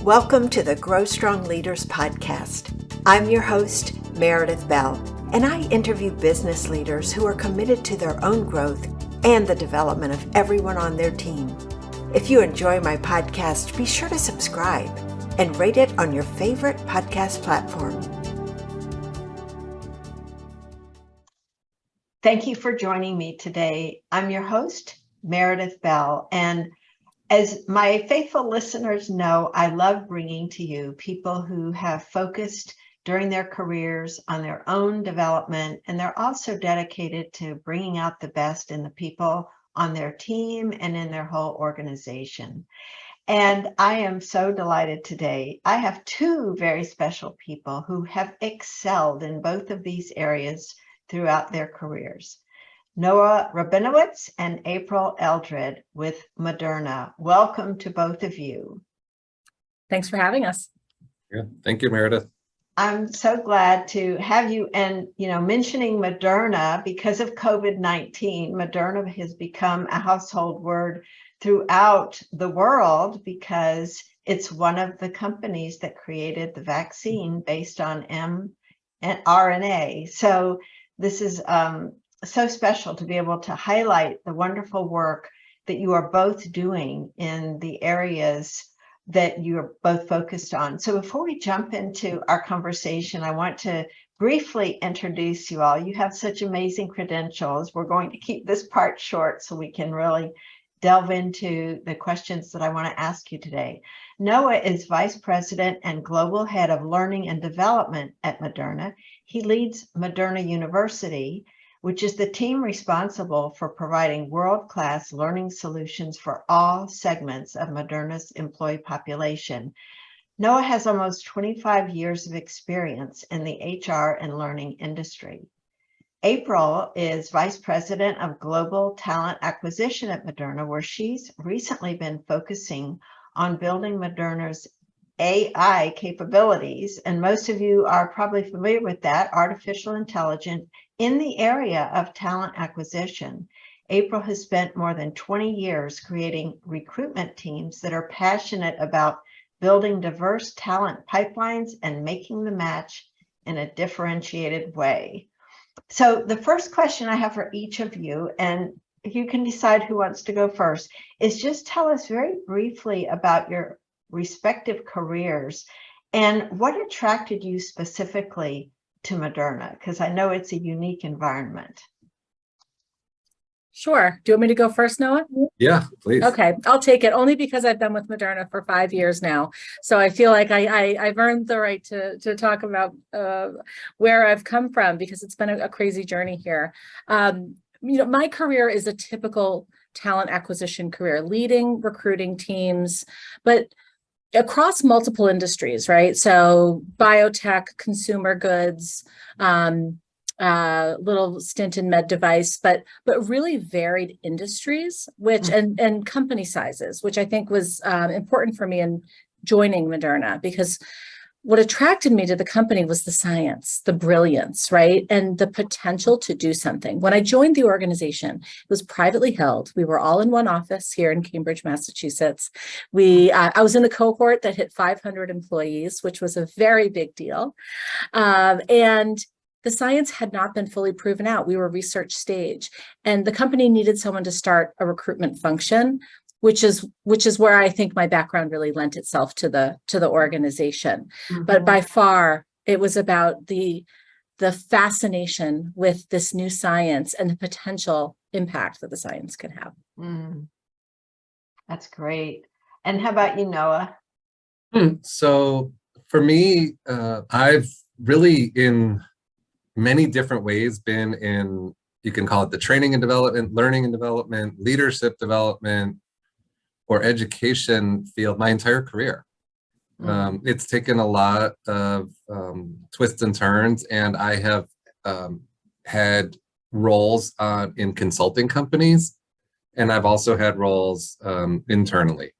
Welcome to the Grow Strong Leaders podcast. I'm your host, Meredith Bell, and I interview business leaders who are committed to their own growth and the development of everyone on their team. If you enjoy my podcast, be sure to subscribe and rate it on your favorite podcast platform. Thank you for joining me today. I'm your host, Meredith Bell, and as my faithful listeners know, I love bringing to you people who have focused during their careers on their own development, and they're also dedicated to bringing out the best in the people on their team and in their whole organization. And I am so delighted today. I have two very special people who have excelled in both of these areas throughout their careers. Noah Rabinowitz and April Eldred with Moderna. Welcome to both of you. Thanks for having us. Yeah, thank you, Meredith. I'm so glad to have you. And, mentioning Moderna, because of COVID-19, Moderna has become a household word throughout the world because it's one of the companies that created the vaccine based on mRNA. So this is so special to be able to highlight the wonderful work that you are both doing in the areas that you are both focused on. So before we jump into our conversation, I want to briefly introduce you all. You have such amazing credentials. We're going to keep this part short so we can really delve into the questions that I want to ask you today. Noah is Vice President and Global Head of Learning and Development at Moderna. He leads Moderna University, which is the team responsible for providing world-class learning solutions for all segments of Moderna's employee population. Noah has almost 25 years of experience in the HR and learning industry. April is Vice President of Global Talent Acquisition at Moderna, where she's recently been focusing on building Moderna's AI capabilities. And most of you are probably familiar with that, artificial intelligence, in the area of talent acquisition. April has spent more than 20 years creating recruitment teams that are passionate about building diverse talent pipelines and making the match in a differentiated way. So the first question I have for each of you, and you can decide who wants to go first, is just tell us very briefly about your respective careers and what attracted you specifically to Moderna, because I know it's a unique environment. Sure. Do you want me to go first, Noah? Yeah, please. Okay, I'll take it only because I've been with Moderna for 5 years now. So I feel like I've earned the right to talk about where I've come from, because it's been a crazy journey here. My career is a typical talent acquisition career, leading recruiting teams, but across multiple industries, right? So biotech, consumer goods, little stint in med device, but really varied industries, which and company sizes, which I think was important for me in joining Moderna, because what attracted me to the company was the science, the brilliance, right? And the potential to do something. When I joined the organization, it was privately held. We were all in one office here in Cambridge, Massachusetts. I was in the cohort that hit 500 employees, which was a very big deal. And the science had not been fully proven out. We were research stage, and the company needed someone to start a recruitment function, which is where I think my background really lent itself to the organization. Mm-hmm. But by far, it was about the fascination with this new science and the potential impact that the science could have. That's great. And how about you, Noah? So for me, I've really in many different ways been in, you can call it the training and development, learning and development, leadership development, or education field my entire career. It's taken a lot of twists and turns, and I have had roles in consulting companies, and I've also had roles internally.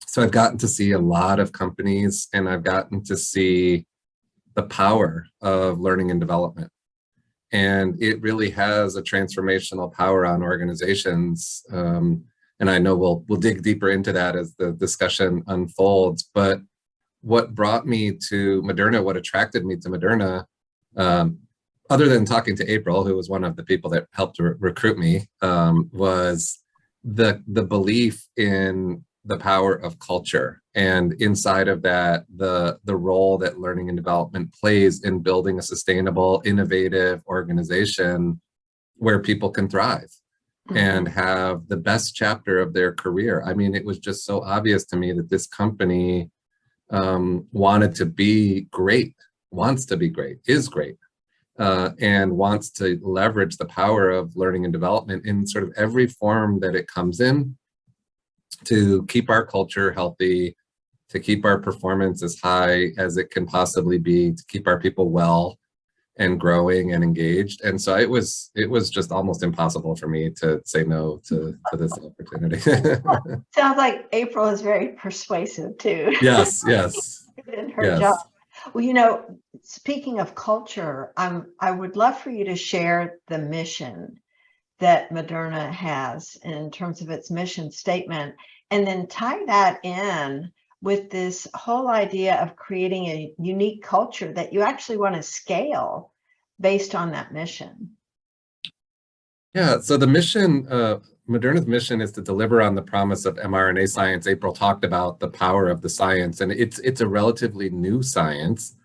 So I've gotten to see a lot of companies, and I've gotten to see the power of learning and development. And it really has a transformational power on organizations. And I know we'll dig deeper into that as the discussion unfolds. But what brought me to Moderna, what attracted me to Moderna, other than talking to April, who was one of the people that helped recruit me, was the belief in the power of culture, and inside of that, the role that learning and development plays in building a sustainable, innovative organization where people can thrive and have the best chapter of their career. I mean, it was just so obvious to me that this company wanted to be great, wants to be great, is great, and wants to leverage the power of learning and development in sort of every form that it comes in to keep our culture healthy, to keep our performance as high as it can possibly be, to keep our people well and growing and engaged. And so it was just almost impossible for me to say no to this opportunity. Sounds like April is very persuasive too. Yes. In her job. Well, speaking of culture, I would love for you to share the mission that Moderna has in terms of its mission statement, and then tie that in with this whole idea of creating a unique culture that you actually want to scale based on that mission. Yeah, so the mission, Moderna's mission is to deliver on the promise of mRNA science. April talked about the power of the science, and it's a relatively new science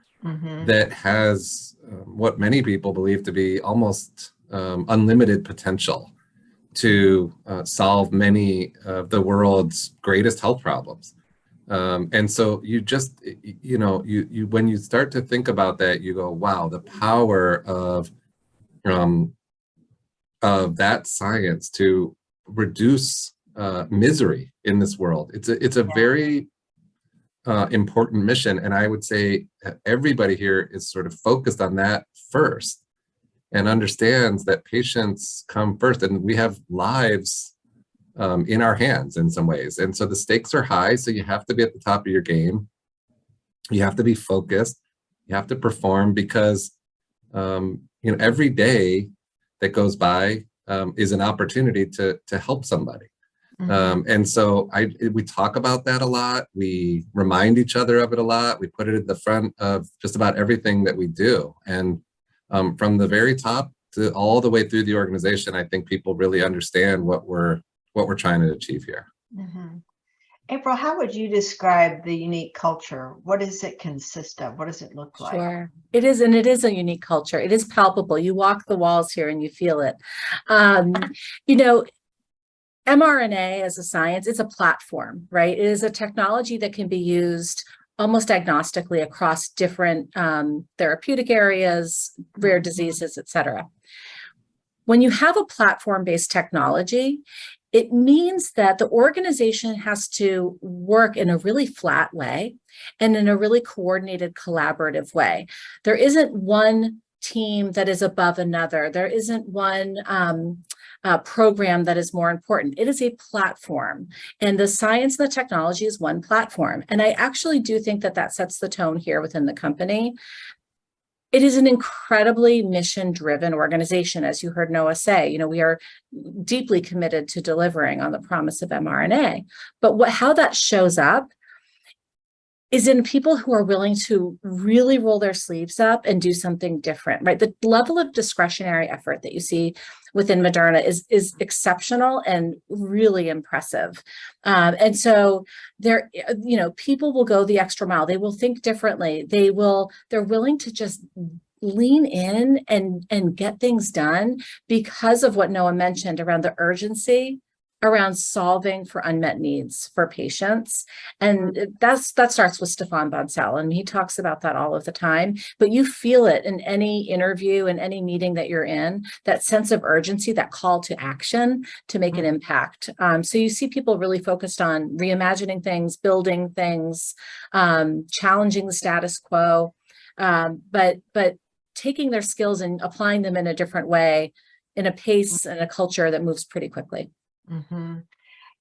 that has what many people believe to be almost unlimited potential to solve many of the world's greatest health problems. And so you just, you when you start to think about that, you go, wow, the power of that science to reduce misery in this world. It's a very important mission, and I would say everybody here is sort of focused on that first and understands that patients come first, and we have lives in our hands in some ways. And so the stakes are high, so you have to be at the top of your game. You have to be focused. You have to perform, because every day that goes by is an opportunity to help somebody. And so we talk about that a lot. We remind each other of it a lot. We put it at the front of just about everything that we do. And from the very top to all the way through the organization, I think people really understand what we're trying to achieve here. April, how would you describe the unique culture? What does it consist of? What does it look like? Sure. It is a unique culture. It is palpable. You walk the walls here and you feel it. mRNA as a science, it's a platform, right? It is a technology that can be used almost agnostically across different therapeutic areas, rare diseases, et cetera. When you have a platform-based technology, it means that the organization has to work in a really flat way and in a really coordinated, collaborative way. There isn't one team that is above another. There isn't one program that is more important. It is a platform, and the science and the technology is one platform. And I actually do think that sets the tone here within the company. It is an incredibly mission-driven organization, as you heard Noah say. We are deeply committed to delivering on the promise of mRNA. But how that shows up is in people who are willing to really roll their sleeves up and do something different, right? The level of discretionary effort that you see within Moderna is exceptional and really impressive. And so people will go the extra mile. They will think differently. They're willing to just lean in and get things done because of what Noah mentioned around the urgency around solving for unmet needs for patients. And that starts with Stefan Bancel, and he talks about that all of the time. But you feel it in any interview and any meeting that you're in, that sense of urgency, that call to action to make an impact. So you see people really focused on reimagining things, building things, challenging the status quo, but taking their skills and applying them in a different way, in a pace and a culture that moves pretty quickly.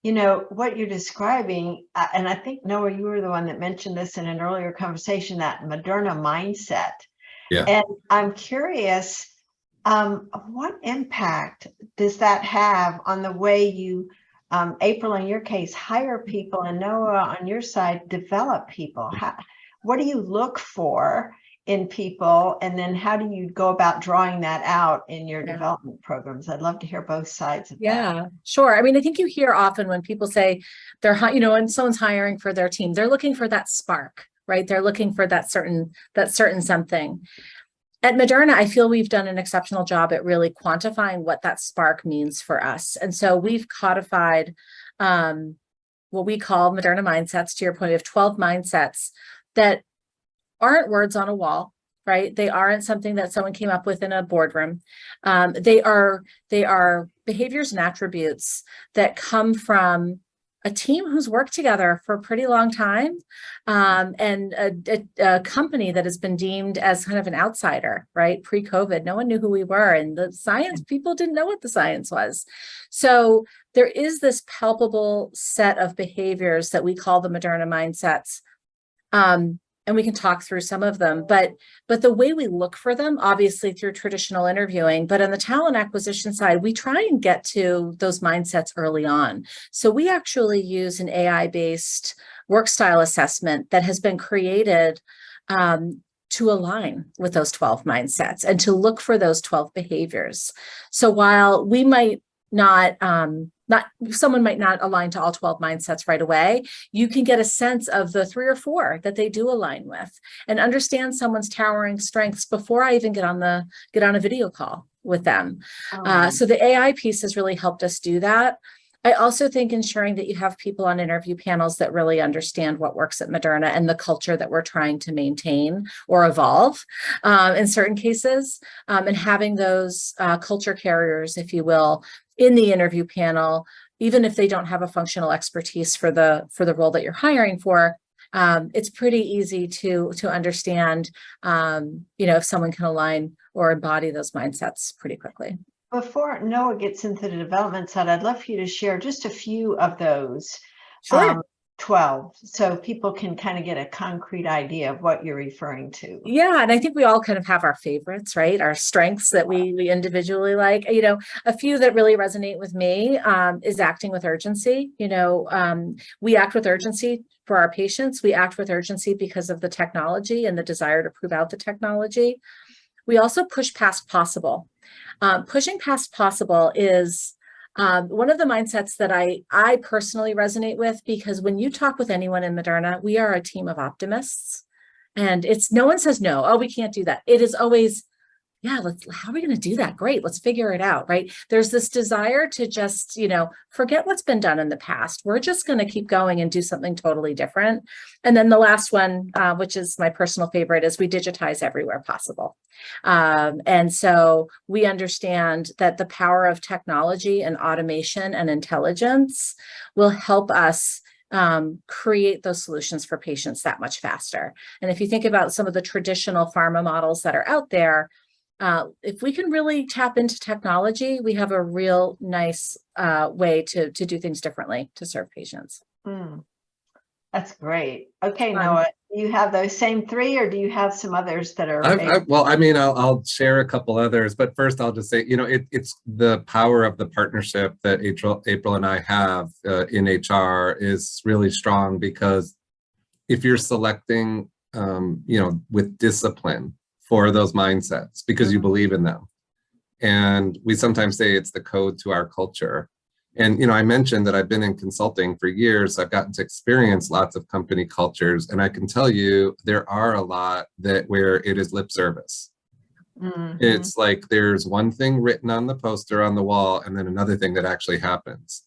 What you're describing, and I think, Noah, you were the one that mentioned this in an earlier conversation, that Moderna mindset. Yeah. And I'm curious, what impact does that have on the way you April, in your case, hire people, and Noah, on your side, develop people. What do you look for in people, and then how do you go about drawing that out in your development programs? I'd love to hear both sides of that. Yeah, sure. I mean, I think you hear often when people say they're, when someone's hiring for their team, they're looking for that spark, right? They're looking for that certain something. At Moderna, I feel we've done an exceptional job at really quantifying what that spark means for us. And so we've codified what we call Moderna Mindsets. To your point, we have 12 mindsets that aren't words on a wall, right? They aren't something that someone came up with in a boardroom. They are behaviors and attributes that come from a team who's worked together for a pretty long time, and a company that has been deemed as kind of an outsider, right? Pre-COVID, no one knew who we were, and the science, people didn't know what the science was. So there is this palpable set of behaviors that we call the Moderna mindsets. And we can talk through some of them, but the way we look for them, obviously through traditional interviewing, but on the talent acquisition side, we try and get to those mindsets early on. So we actually use an AI-based work style assessment that has been created to align with those 12 mindsets and to look for those 12 behaviors. So while we might someone might not align to all 12 mindsets right away, you can get a sense of the 3 or 4 that they do align with and understand someone's towering strengths before I even get on a video call with them. So the AI piece has really helped us do that. I also think ensuring that you have people on interview panels that really understand what works at Moderna and the culture that we're trying to maintain or evolve in certain cases, and having those culture carriers, if you will, in the interview panel, even if they don't have a functional expertise for the role that you're hiring for. It's pretty easy to understand, if someone can align or embody those mindsets pretty quickly. Before Noah gets into the development side, I'd love for you to share just a few of those 12, so people can kind of get a concrete idea of what you're referring to. Yeah, and I think we all kind of have our favorites, right? Our strengths that we individually like. A few that really resonate with me is acting with urgency. We act with urgency for our patients. We act with urgency because of the technology and the desire to prove out the technology. We also push past possible. Pushing past possible is one of the mindsets that I personally resonate with, because when you talk with anyone in Moderna, we are a team of optimists, and no one says no, oh, we can't do that. It is always, yeah, how are we going to do that? Great, let's figure it out, right? There's this desire to just, forget what's been done in the past. We're just going to keep going and do something totally different. And then the last one, which is my personal favorite, is we digitize everywhere possible. And so we understand that the power of technology and automation and intelligence will help us create those solutions for patients that much faster. And if you think about some of the traditional pharma models that are out there, if we can really tap into technology, we have a real nice way to do things differently to serve patients. That's great. Okay, Noah, do you have those same 3, or do you have some others that are? I'll share a couple others, but first I'll just say, it's the power of the partnership that April and I have in HR is really strong, because if you're selecting, with discipline for those mindsets, because you believe in them. And we sometimes say it's the code to our culture. And, I mentioned that I've been in consulting for years. I've gotten to experience lots of company cultures. And I can tell you, there are a lot where it is lip service. Mm-hmm. It's like there's one thing written on the poster on the wall, and then another thing that actually happens.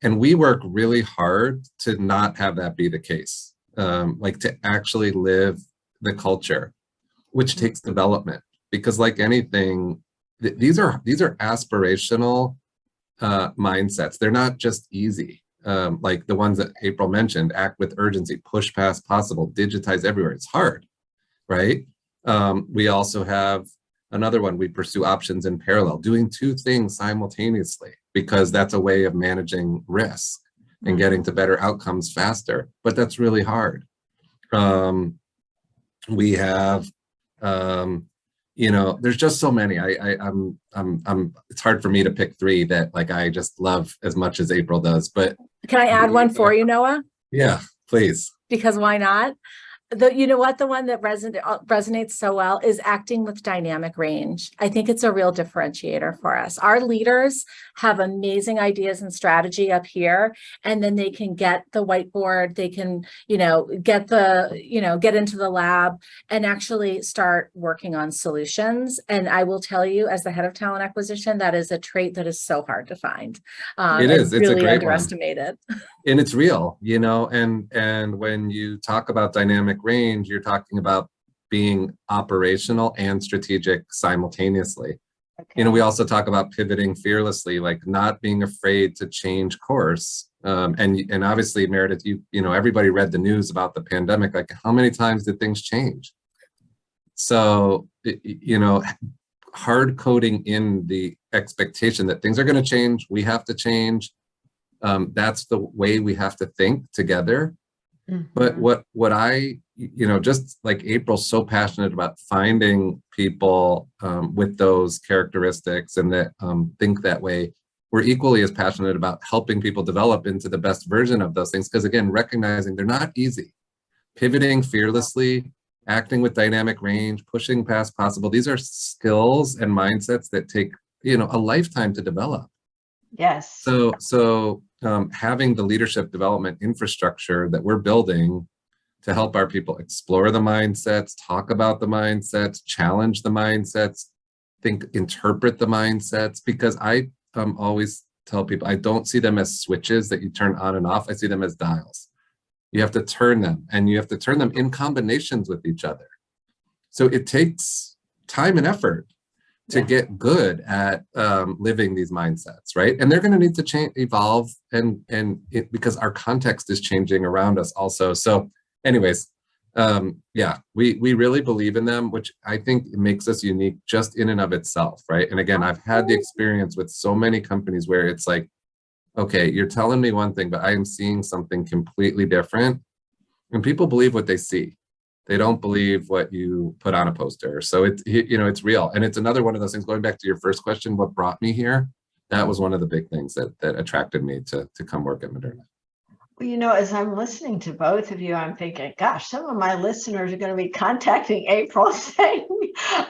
And we work really hard to not have that be the case, to actually live the culture, which takes development, because like anything, these are aspirational mindsets. They're not just easy. Like the ones that April mentioned, act with urgency, push past possible, digitize everywhere. It's hard, right? We also have another one. We pursue options in parallel, doing 2 things simultaneously, because that's a way of managing risk and getting to better outcomes faster. But that's really hard. We have there's just so many. It's hard for me to pick three that like I just love as much as April does. But Can I add one for you, Noah? yeah, please. Because why not? The one that resonates so well is acting with dynamic range. I think it's a real differentiator for us. Our leaders have amazing ideas and strategy up here, and then they can get the whiteboard, they can, get into the lab and actually start working on solutions. And I will tell you, as the head of talent acquisition, that is a trait that is so hard to find. It is. It's really a great underestimated. And it's real, and when you talk about dynamic range, you're talking about being operational and strategic simultaneously. Okay. We also talk about pivoting fearlessly, like not being afraid to change course. And obviously, Meredith, everybody read the news about the pandemic. Like, how many times did things change? So, hard coding in the expectation that things are going to change. We have to change. That's the way we have to think together. Mm-hmm. But what I, just like April's so passionate about finding people with those characteristics and that think that way, we're equally as passionate about helping people develop into the best version of those things. Because again, recognizing they're not easy. Pivoting fearlessly, acting with dynamic range, pushing past possible. These are skills and mindsets that take, a lifetime to develop. Yes. So having the leadership development infrastructure that we're building to help our people explore the mindsets, talk about the mindsets, challenge the mindsets, interpret the mindsets, because I always tell people, I don't see them as switches that you turn on and off. I see them as dials. You have to turn them, and you have to turn them in combinations with each other. So it takes time and effort to get good at living these mindsets, right? And they're going to need to change, evolve, because our context is changing around us also. So anyways, we really believe in them, which I think makes us unique just in and of itself, right? And again, I've had the experience with so many companies where it's like, okay, you're telling me one thing, but I am seeing something completely different. And people believe what they see. They don't believe what you put on a poster. So it's real. And it's another one of those things, going back to your first question, what brought me here? That was one of the big things that attracted me to come work at Moderna. Well, as I'm listening to both of you, I'm thinking, gosh, some of my listeners are going to be contacting April saying,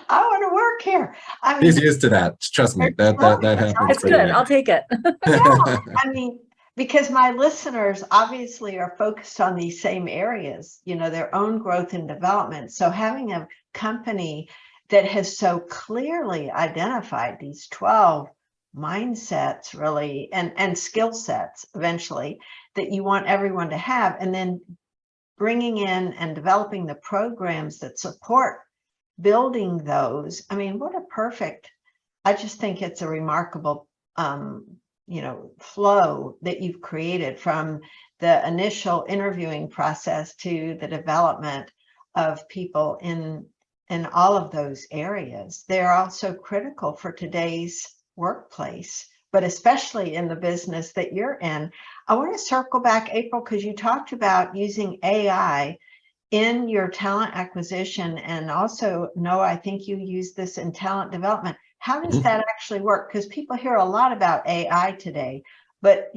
I want to work here. I mean, he's used to that. Trust me, that happens. It's good. I'll take it. Yeah, because my listeners obviously are focused on these same areas, their own growth and development. So having a company that has so clearly identified these 12 mindsets really and skill sets eventually that you want everyone to have, and then bringing in and developing the programs that support building those. I just think it's a remarkable flow that you've created, from the initial interviewing process to the development of people in all of those areas. They're also critical for today's workplace, but especially in the business that you're in. I want to circle back, April, because you talked about using AI in your talent acquisition, and also, Noah, I think you use this in talent development. How does that actually work? Because people hear a lot about AI today, but,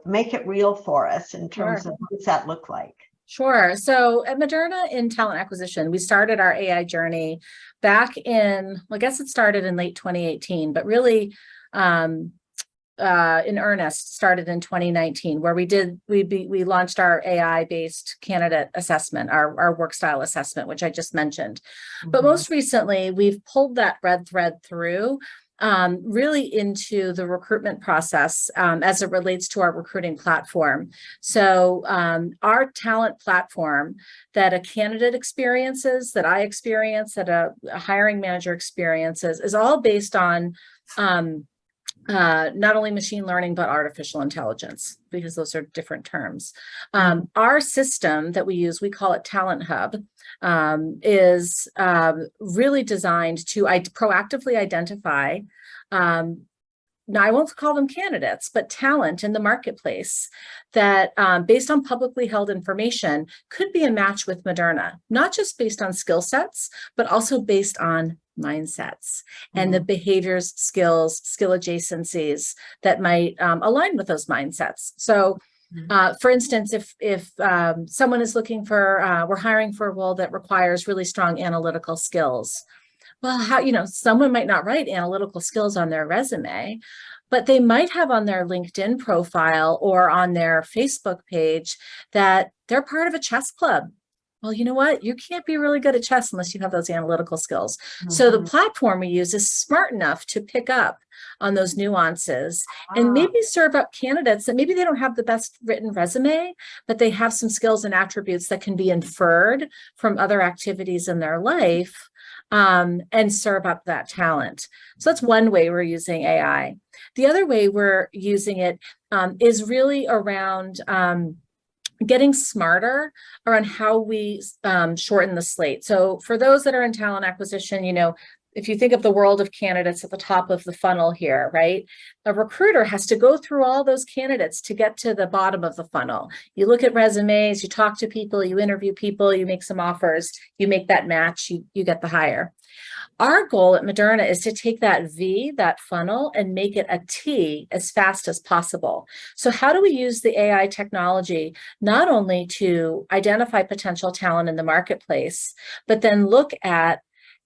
make it real for us in terms of what does that look like? Sure. So at Moderna in talent acquisition, we started our AI journey back in, I guess it started in late 2018, but really in earnest started in 2019, where we launched our AI-based candidate assessment, our work style assessment, which I just mentioned. Mm-hmm. But most recently, we've pulled that red thread through really into the recruitment process as it relates to our recruiting platform. So our talent platform that a candidate experiences, that I experience, that a hiring manager experiences, is all based on not only machine learning, but artificial intelligence, because those are different terms. Our system that we use, we call it Talent Hub, is really designed to proactively identify now I won't call them candidates, but talent in the marketplace that based on publicly held information could be a match with Moderna, not just based on skill sets, but also based on mindsets and the behaviors, skills, skill adjacencies that might align with those mindsets. So for instance, if someone is looking for, we're hiring for a role that requires really strong analytical skills. Well, someone might not write analytical skills on their resume, but they might have on their LinkedIn profile or on their Facebook page that they're part of a chess club. Well, you know what? You can't be really good at chess unless you have those analytical skills. So the platform we use is smart enough to pick up on those nuances and maybe serve up candidates that maybe they don't have the best written resume, but they have some skills and attributes that can be inferred from other activities in their life. And serve up that talent. So that's one way we're using AI. The other way we're using it is really around getting smarter around how we shorten the slate. So for those that are in talent acquisition, if you think of the world of candidates at the top of the funnel here, right? A recruiter has to go through all those candidates to get to the bottom of the funnel. You look at resumes, you talk to people, you interview people, you make some offers, you make that match, you get the hire. Our goal at Moderna is to take that V, that funnel, and make it a T as fast as possible. So how do we use the AI technology not only to identify potential talent in the marketplace, but then look at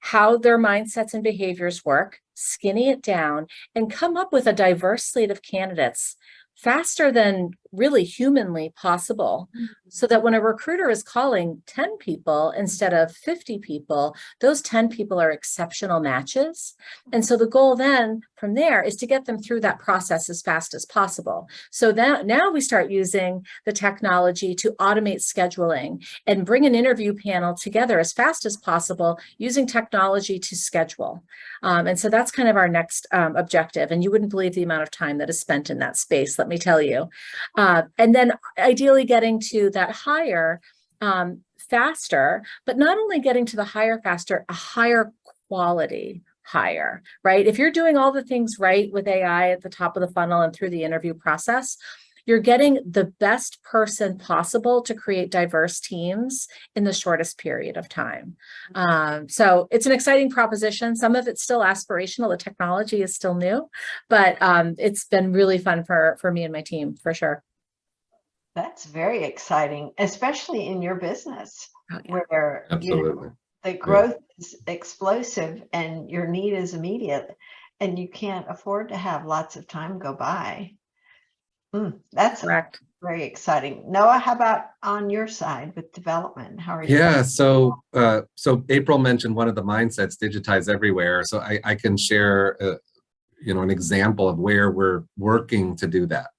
how their mindsets and behaviors work, skinny it down, and come up with a diverse slate of candidates faster than really humanly possible, so that when a recruiter is calling 10 people instead of 50 people, those 10 people are exceptional matches. And so the goal then from there is to get them through that process as fast as possible. So that now we start using the technology to automate scheduling and bring an interview panel together as fast as possible using technology to schedule. And so that's kind of our next objective. And you wouldn't believe the amount of time that is spent in that space, let me tell you. And then ideally getting to that hire faster, but not only getting to the hire faster, a higher quality hire, right? If you're doing all the things right with AI at the top of the funnel and through the interview process, you're getting the best person possible to create diverse teams in the shortest period of time. So it's an exciting proposition. Some of it's still aspirational. The technology is still new, but it's been really fun for me and my team, for sure. That's very exciting, especially in your business, where Absolutely. The growth is explosive and your need is immediate, and you can't afford to have lots of time go by. That's correct. Very exciting. Noah, how about on your side with development? How are you? Yeah, so April mentioned one of the mindsets, digitize everywhere. So I can share, an example of where we're working to do that,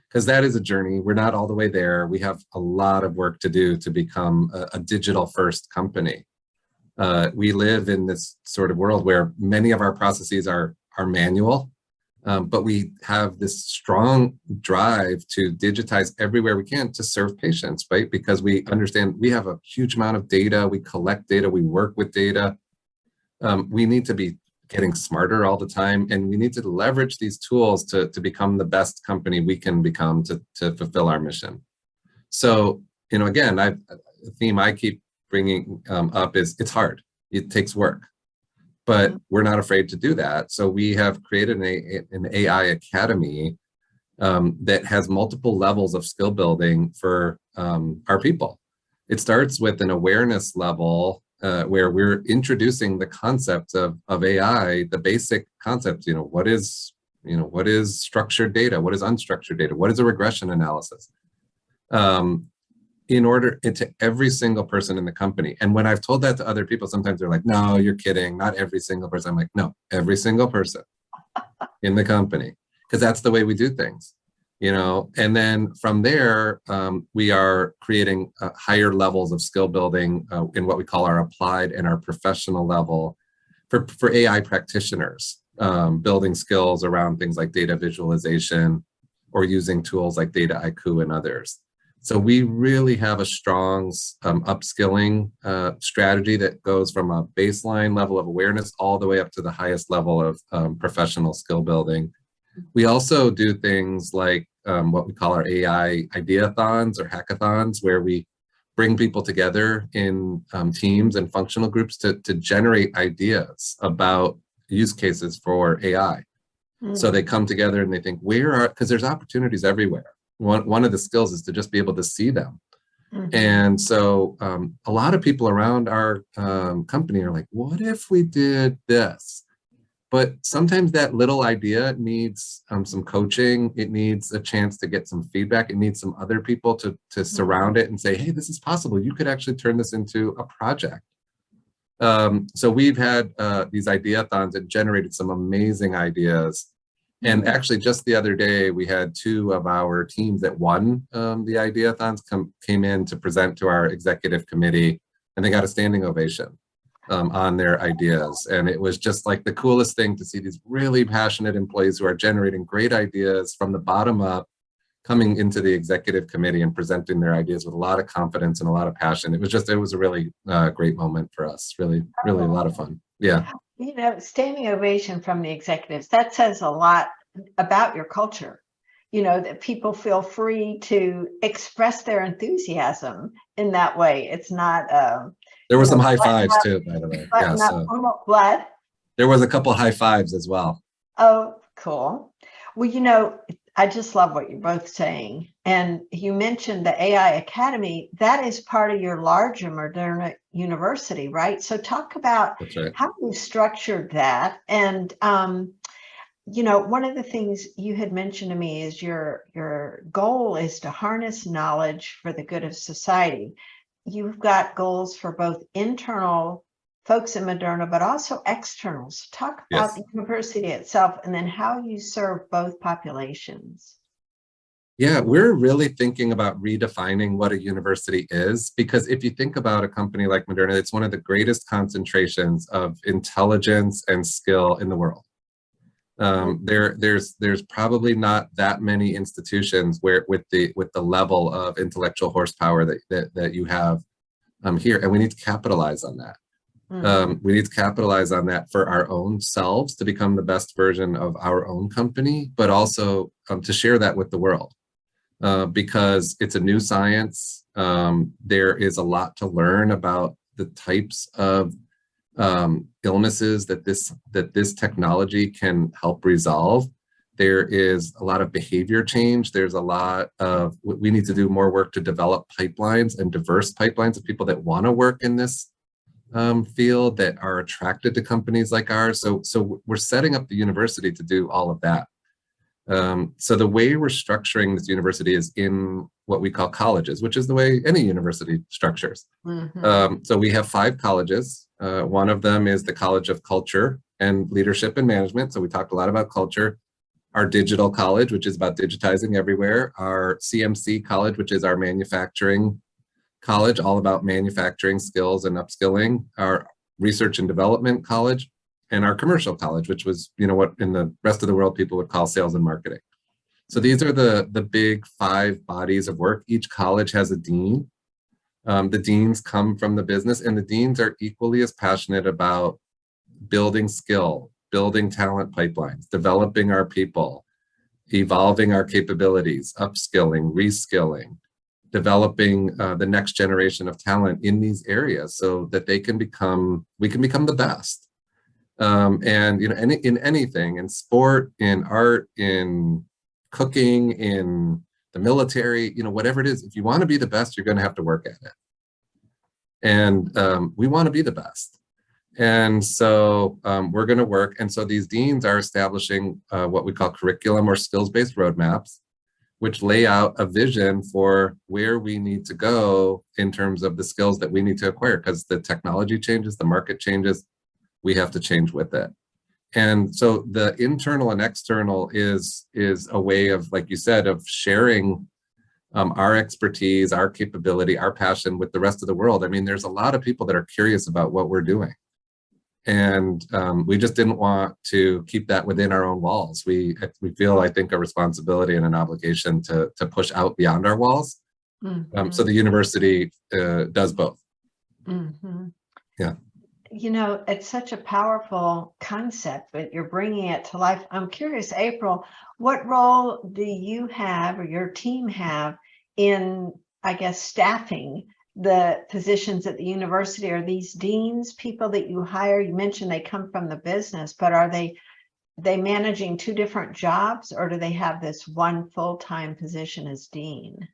because that is a journey. We're not all the way there. We have a lot of work to do to become a digital first company. We live in this sort of world where many of our processes are manual. But we have this strong drive to digitize everywhere we can to serve patients, right? Because we understand we have a huge amount of data, we collect data, we work with data. We need to be getting smarter all the time, and we need to leverage these tools to become the best company we can become to fulfill our mission. So, again, the theme I keep bringing up is it's hard, it takes work. But we're not afraid to do that. So we have created an AI academy that has multiple levels of skill building for our people. It starts with an awareness level where we're introducing the concept of AI, the basic concepts. What is structured data? What is unstructured data? What is a regression analysis? Into every single person in the company. And when I've told that to other people, sometimes they're like, no, you're kidding. Not every single person. I'm like, no, every single person in the company, because that's the way we do things, and then from there, we are creating higher levels of skill building in what we call our applied and our professional level for AI practitioners, building skills around things like data visualization or using tools like Data IQ and others. So we really have a strong upskilling strategy that goes from a baseline level of awareness all the way up to the highest level of professional skill building. We also do things like what we call our AI ideathons or hackathons, where we bring people together in teams and functional groups to generate ideas about use cases for AI. So they come together and they think, because there's opportunities everywhere. One of the skills is to just be able to see them. And so a lot of people around our company are like, what if we did this? But sometimes that little idea needs some coaching. It needs a chance to get some feedback. It needs some other people to surround it and say, hey, this is possible. You could actually turn this into a project. So we've had these ideathons that generated some amazing ideas. And actually just the other day, we had 2 of our teams that won the ideathons came in to present to our executive committee, and they got a standing ovation on their ideas. And it was just like the coolest thing to see these really passionate employees who are generating great ideas from the bottom up, coming into the executive committee and presenting their ideas with a lot of confidence and a lot of passion. It was a really great moment for us. Really a lot of fun. Yeah. You know, standing ovation from the executives, that says a lot about your culture. You know, that people feel free to express their enthusiasm in that way. It's not there were some high fives too, by the way. Yeah, so what? There was a couple of high fives as well. Oh, cool. Well, you know, I just love what you're both saying. And you mentioned the AI Academy. That is part of your larger Moderna University, right? So talk about how you structured that. And, you know, one of the things you had mentioned to me is your goal is to harness knowledge for the good of society. You've got goals for both internal folks in Moderna, but also externals. Talk about the university itself and then how you serve both populations. Yeah, we're really thinking about redefining what a university is, because if you think about a company like Moderna, it's one of the greatest concentrations of intelligence and skill in the world. There's probably not that many institutions where with the level of intellectual horsepower that you have here, and we need to capitalize on that. We need to capitalize on that for our own selves to become the best version of our own company, but also to share that with the world, because it's a new science. There is a lot to learn about the types of illnesses that this technology can help resolve. There is a lot of behavior change. There's a lot of, we need to do more work to develop pipelines and diverse pipelines of people that want to work in this field, that are attracted to companies like ours. So we're setting up the university to do all of that. So the way we're structuring this university is in what we call colleges, which is the way any university structures. So we have 5 colleges. One of them is the College of Culture and Leadership and Management. So we talked a lot about culture. Our Digital College, which is about digitizing everywhere. Our CMC College, which is our manufacturing college, all about manufacturing skills and upskilling. Our Research and Development College, and our Commercial College, which was, you know, what in the rest of the world people would call sales and marketing. So these are the big 5 bodies of work. Each college has a dean. The deans come from the business, and the deans are equally as passionate about building skill, building talent pipelines, developing our people, evolving our capabilities, upskilling, reskilling, developing the next generation of talent in these areas so that we can become the best. And you know, in anything, in sport, in art, in cooking, in the military, you know, whatever it is, if you want to be the best, you're going to have to work at it. And we want to be the best. And so we're going to work. And so these deans are establishing what we call curriculum or skills-based roadmaps, which lay out a vision for where we need to go in terms of the skills that we need to acquire, because the technology changes, the market changes, we have to change with it. And so the internal and external is a way of, like you said, of sharing our expertise, our capability, our passion with the rest of the world. I mean, there's a lot of people that are curious about what we're doing. And we just didn't want to keep that within our own walls. We feel, I think, a responsibility and an obligation to push out beyond our walls. So the university does both. Yeah. It's such a powerful concept, but you're bringing it to life. I'm curious, April, what role do you have or your team have in, I guess, staffing the positions at the university? Are these deans people that you hire? You mentioned they come from the business, but are they managing two different jobs, or do they have this one full-time position as dean?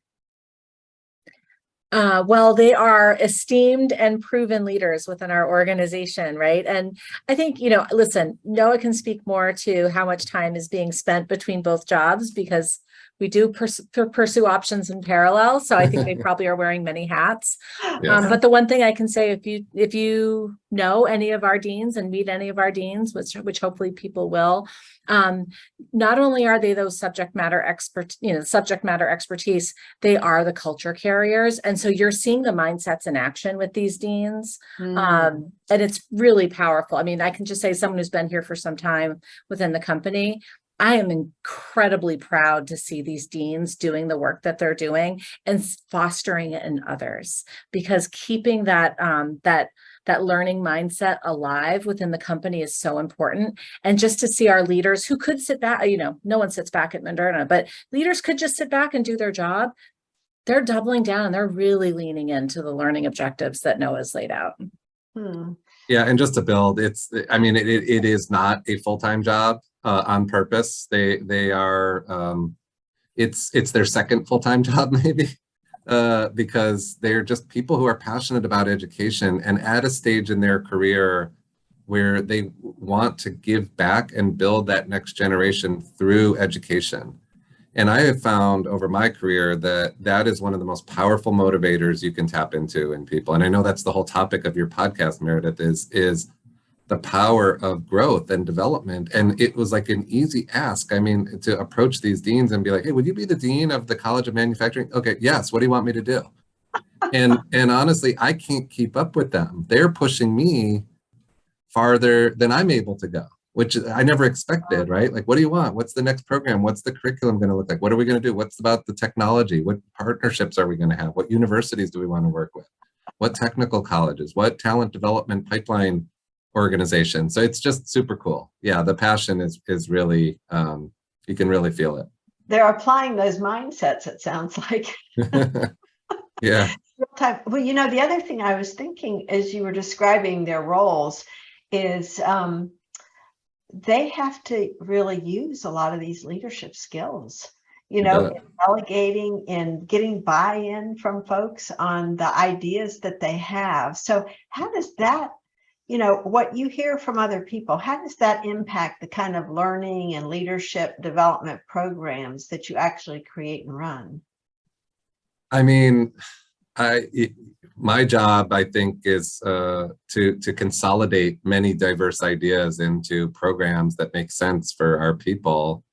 Well, they are esteemed and proven leaders within our organization, right? And I think, listen, Noah can speak more to how much time is being spent between both jobs, because we do pursue options in parallel. So I think they probably are wearing many hats. Yes. But the one thing I can say, if you know any of our deans and meet any of our deans, which hopefully people will, not only are they those subject matter expertise, they are the culture carriers. And so you're seeing the mindsets in action with these deans. And it's really powerful. I mean, I can just say, someone who's been here for some time within the company, I am incredibly proud to see these deans doing the work that they're doing and fostering it in others, because keeping that learning mindset alive within the company is so important. And just to see our leaders who could sit back, no one sits back at Moderna, but leaders could just sit back and do their job. They're doubling down and they're really leaning into the learning objectives that Noah's laid out. Yeah, and just to build, it is not a full-time job on purpose. They are, it's their second full-time job maybe, because they're just people who are passionate about education and at a stage in their career where they want to give back and build that next generation through education. And I have found over my career that is one of the most powerful motivators you can tap into in people. And I know that's the whole topic of your podcast, Meredith, is the power of growth and development. And it was like an easy ask. I mean, to approach these deans and be like, hey, would you be the dean of the College of Manufacturing? Okay, yes. What do you want me to do? And honestly, I can't keep up with them. They're pushing me farther than I'm able to go, which I never expected, right? Like, what do you want? What's the next program? What's the curriculum going to look like? What are we going to do? What's about the technology? What partnerships are we going to have? What universities do we want to work with? What technical colleges? What talent development pipeline organization? So it's just super cool. Yeah, the passion is really, you can really feel it. They're applying those mindsets, it sounds like. Yeah. Well, the other thing I was thinking as you were describing their roles is they have to really use a lot of these leadership skills, in delegating and getting buy-in from folks on the ideas that they have. So how does that, what you hear from other people, how does that impact the kind of learning and leadership development programs that you actually create and run? I mean, my job, I think, is to consolidate many diverse ideas into programs that make sense for our people.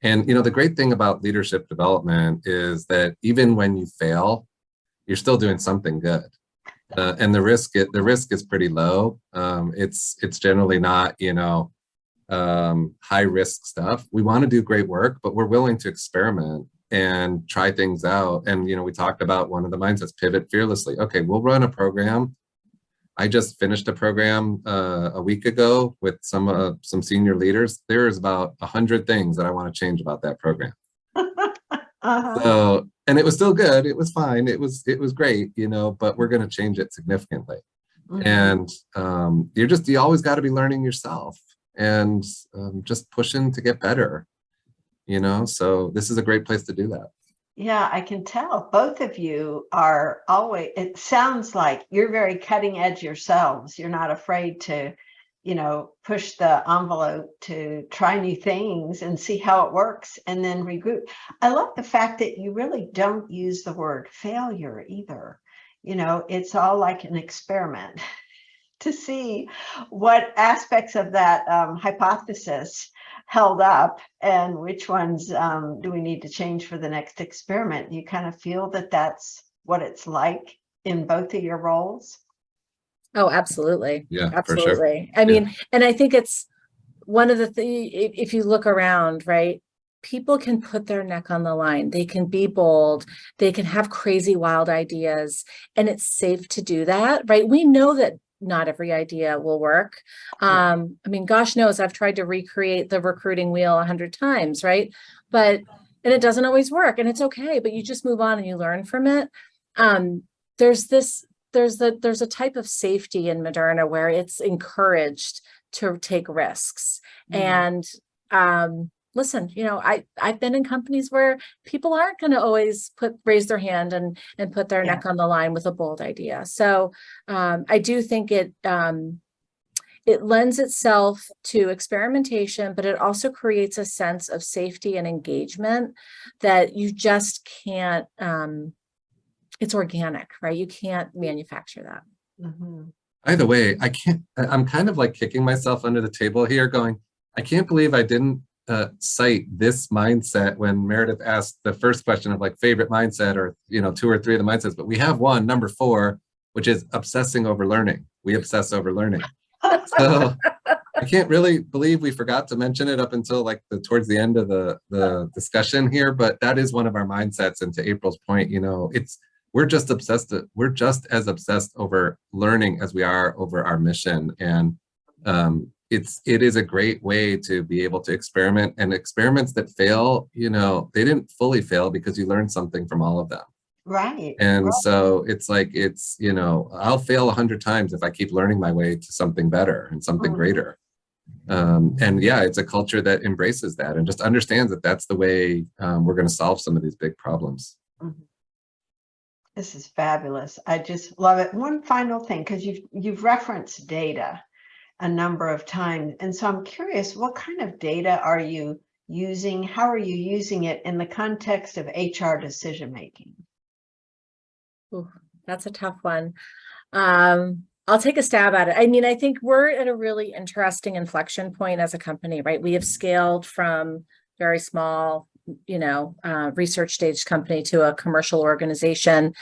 And the great thing about leadership development is that even when you fail, you're still doing something good, and the risk is pretty low. It's generally not high risk stuff. We want to do great work, but we're willing to experiment and try things out. And, we talked about one of the mindsets, pivot fearlessly. Okay, we'll run a program. I just finished a program a week ago with some senior leaders. There's about 100 things that I want to change about that program. So, and it was still good. It was fine. It was great, but we're going to change it significantly. And you always got to be learning yourself and just pushing to get better. So this is a great place to do that. Yeah, I can tell both of you are always, it sounds like you're very cutting edge yourselves. You're not afraid to, push the envelope to try new things and see how it works and then regroup. I love the fact that you really don't use the word failure either. It's all like an experiment to see what aspects of that hypothesis held up and which ones do we need to change for the next experiment. You kind of feel that that's what it's like in both of your roles? Oh, absolutely. Yeah, absolutely. For sure. I mean, and I think it's one of the things, if you look around, right, people can put their neck on the line. They can be bold. They can have crazy, wild ideas, and it's safe to do that, right? We know that not every idea will work. I mean, gosh knows I've tried to recreate the recruiting wheel 100 times, right? And it doesn't always work, and it's okay, but you just move on and you learn from it. There's a type of safety in Moderna where it's encouraged to take risks. And listen, I've been in companies where people aren't going to always raise their hand and put their neck on the line with a bold idea. So I do think it lends itself to experimentation, but it also creates a sense of safety and engagement that you just can't. It's organic, right? You can't manufacture that. Either way, I'm kind of like kicking myself under the table here going, I can't believe I didn't cite this mindset when Meredith asked the first question of like favorite mindset, or 2 or 3 of the mindsets, but we have one, number 4, which is obsessing over learning. We obsess over learning. So I can't really believe we forgot to mention it up until like towards the end of the discussion here, but that is one of our mindsets. And to April's point, we're just as obsessed over learning as we are over our mission. And it is a great way to be able to experiment, and experiments that fail, they didn't fully fail because you learned something from all of them. Right. And so it's like, I'll fail 100 times if I keep learning my way to something better and something greater. And yeah, it's a culture that embraces that and just understands that that's the way we're going to solve some of these big problems. This is fabulous. I just love it. One final thing, because you've referenced data a number of times. And so I'm curious, what kind of data are you using? How are you using it in the context of HR decision-making? Ooh, that's a tough one. I'll take a stab at it. I mean, I think we're at a really interesting inflection point as a company, right? We have scaled from very small, research stage company to a commercial organization,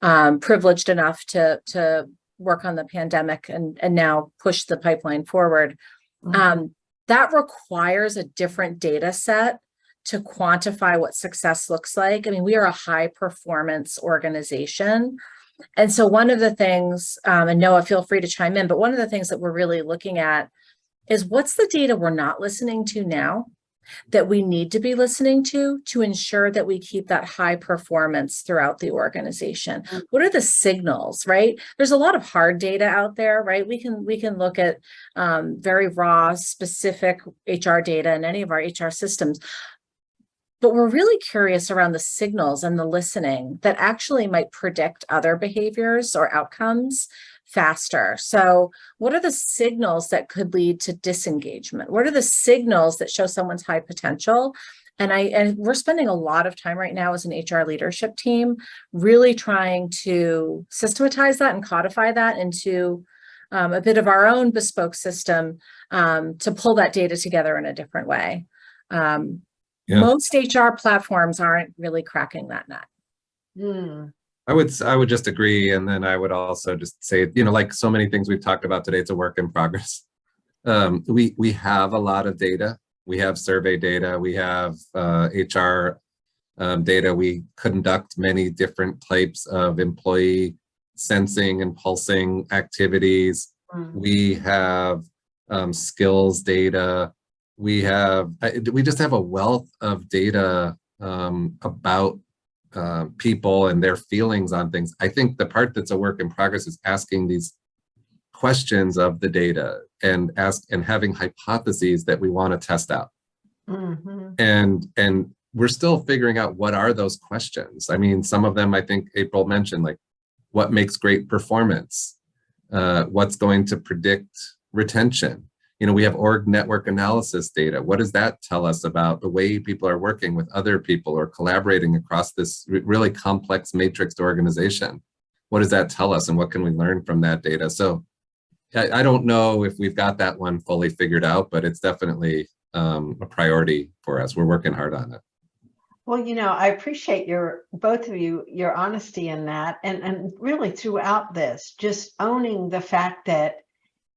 privileged enough to work on the pandemic and now push the pipeline forward. That requires a different data set to quantify what success looks like. I mean, we are a high performance organization. And so one of the things, and Noah, feel free to chime in, but one of the things that we're really looking at is what's the data we're not listening to now that we need to be listening to ensure that we keep that high performance throughout the organization. What are the signals, right? There's a lot of hard data out there, right? We can look at very raw, specific HR data in any of our HR systems. But we're really curious around the signals and the listening that actually might predict other behaviors or outcomes faster. So what are the signals that could lead to disengagement? What are the signals that show someone's high potential? And we're spending a lot of time right now as an HR leadership team, really trying to systematize that and codify that into a bit of our own bespoke system to pull that data together in a different way. Most HR platforms aren't really cracking that nut. I would just agree. And then I would also just say, like so many things we've talked about today, it's a work in progress. We have a lot of data. We have survey data. We have HR data. We conduct many different types of employee sensing and pulsing activities. We have skills data. We just have a wealth of data about people and their feelings on things. I think the part that's a work in progress is asking these questions of the data and having hypotheses that we want to test out. And we're still figuring out what are those questions. I mean, some of them I think April mentioned, like what makes great performance, what's going to predict retention. We have org network analysis data. What does that tell us about the way people are working with other people or collaborating across this really complex matrixed organization? What does that tell us, and what can we learn from that data? So I don't know if we've got that one fully figured out, but it's definitely a priority for us. We're working hard on it. Well, I appreciate both of you, your honesty in that, and really throughout this, just owning the fact that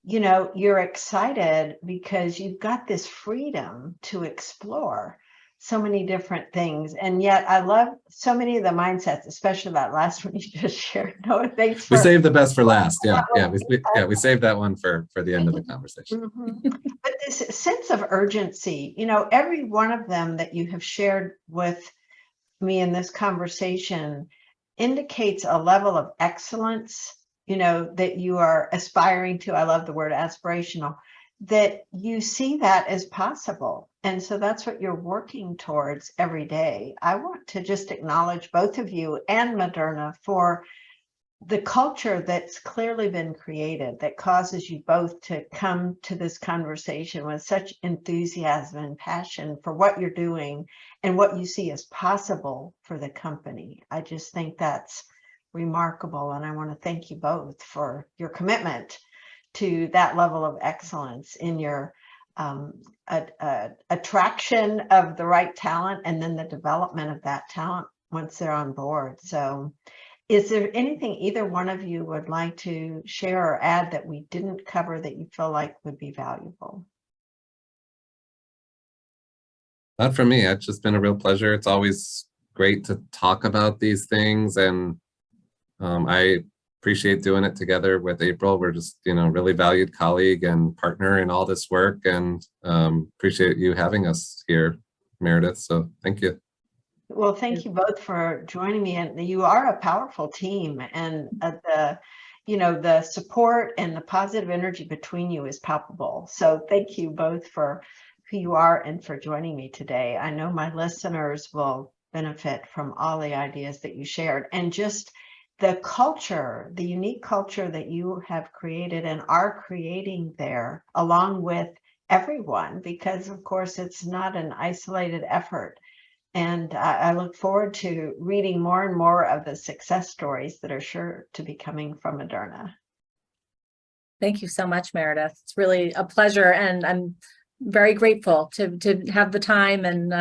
you're excited because you've got this freedom to explore. so many different things. And yet I love so many of the mindsets, especially that last one you just shared. Noah, thanks We for saved the best for last. We saved that one for the end of the conversation. But this sense of urgency, every one of them that you have shared with me in this conversation indicates a level of excellence, that you are aspiring to. I love the word aspirational, that you see that as possible. And so that's what you're working towards every day. I want to just acknowledge both of you and Moderna for the culture that's clearly been created that causes you both to come to this conversation with such enthusiasm and passion for what you're doing and what you see as possible for the company. I just think that's remarkable. And I want to thank you both for your commitment to that level of excellence in your attraction of the right talent and then the development of that talent once they're on board. So is there anything either one of you would like to share or add that we didn't cover that you feel like would be valuable? Not for me. It's just been a real pleasure. It's always great to talk about these things, and I appreciate doing it together with April. We're just, really valued colleague and partner in all this work, and appreciate you having us here, Meredith. So thank you. Well, thank you both for joining me. And you are a powerful team, and the support and the positive energy between you is palpable. So thank you both for who you are and for joining me today. I know my listeners will benefit from all the ideas that you shared, and just the culture, the unique culture that you have created and are creating there, along with everyone, because of course it's not an isolated effort. And I look forward to reading more and more of the success stories that are sure to be coming from Moderna. Thank you so much, Meredith. It's really a pleasure, and I'm very grateful to have the time and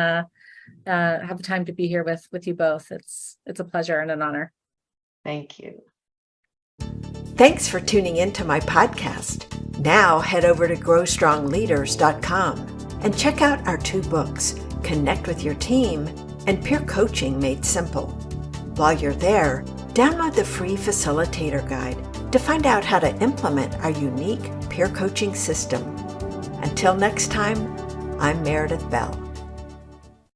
have the time to be here with you both. It's a pleasure and an honor. Thank you. Thanks for tuning into my podcast. Now head over to growstrongleaders.com and check out our 2 books, Connect with Your Team and Peer Coaching Made Simple. While you're there, download the free Facilitator Guide to find out how to implement our unique peer coaching system. Until next time, I'm Meredith Bell.